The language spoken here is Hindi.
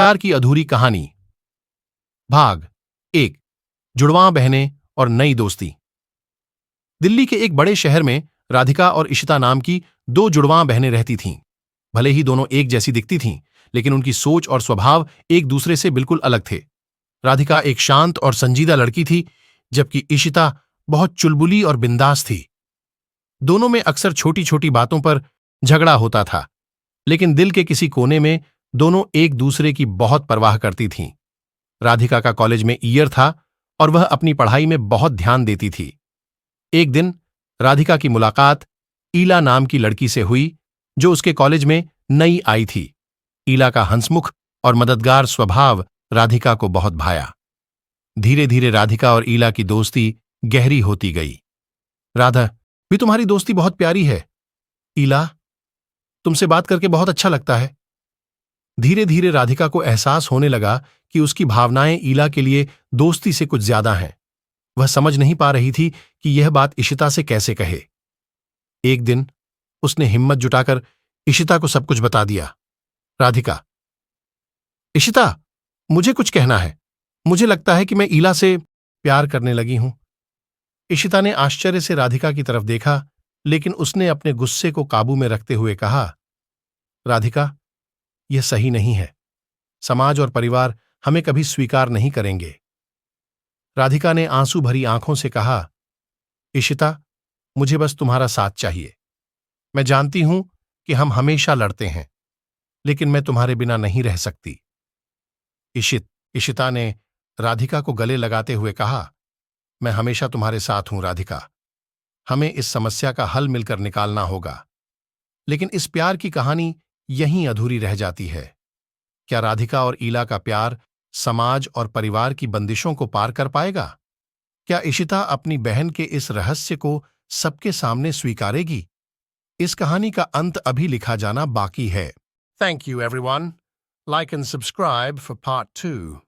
प्यार की अधूरी कहानी। भाग 1। जुड़वां बहनें और नई दोस्ती। दिल्ली के एक बड़े शहर में राधिका और इशिता नाम की दो जुड़वां बहनें रहती थीं। भले ही दोनों एक जैसी दिखती थीं, लेकिन उनकी सोच और स्वभाव एक दूसरे से बिल्कुल अलग थे। राधिका एक शांत और संजीदा लड़की थी, जबकि इशिता बहुत चुलबुली और बिंदास थी। दोनों में अक्सर छोटी छोटी बातों पर झगड़ा होता था, लेकिन दिल के किसी कोने में दोनों एक दूसरे की बहुत परवाह करती थीं। राधिका का कॉलेज में ईयर था और वह अपनी पढ़ाई में बहुत ध्यान देती थी। एक दिन राधिका की मुलाकात ईला नाम की लड़की से हुई, जो उसके कॉलेज में नई आई थी। ईला का हंसमुख और मददगार स्वभाव राधिका को बहुत भाया। धीरे धीरे राधिका और ईला की दोस्ती गहरी होती गई। राधा, भी तुम्हारी दोस्ती बहुत प्यारी है। ईला, तुमसे बात करके बहुत अच्छा लगता है। धीरे धीरे राधिका को एहसास होने लगा कि उसकी भावनाएं ईला के लिए दोस्ती से कुछ ज्यादा हैं। वह समझ नहीं पा रही थी कि यह बात इशिता से कैसे कहे। एक दिन उसने हिम्मत जुटाकर इशिता को सब कुछ बता दिया। राधिका, इशिता, मुझे कुछ कहना है। मुझे लगता है कि मैं ईला से प्यार करने लगी हूं। इशिता ने आश्चर्य से राधिका की तरफ देखा, लेकिन उसने अपने गुस्से को काबू में रखते हुए कहा, राधिका, यह सही नहीं है। समाज और परिवार हमें कभी स्वीकार नहीं करेंगे। राधिका ने आंसू भरी आंखों से कहा, इशिता, मुझे बस तुम्हारा साथ चाहिए। मैं जानती हूं कि हम हमेशा लड़ते हैं, लेकिन मैं तुम्हारे बिना नहीं रह सकती। इशिता ने राधिका को गले लगाते हुए कहा, मैं हमेशा तुम्हारे साथ हूं राधिका। हमें इस समस्या का हल मिलकर निकालना होगा। लेकिन इस प्यार की कहानी यहीं अधूरी रह जाती है। क्या राधिका और ईला का प्यार समाज और परिवार की बंदिशों को पार कर पाएगा? क्या इशिता अपनी बहन के इस रहस्य को सबके सामने स्वीकारेगी? इस कहानी का अंत अभी लिखा जाना बाकी है। Thank you everyone. Like and subscribe for part 2।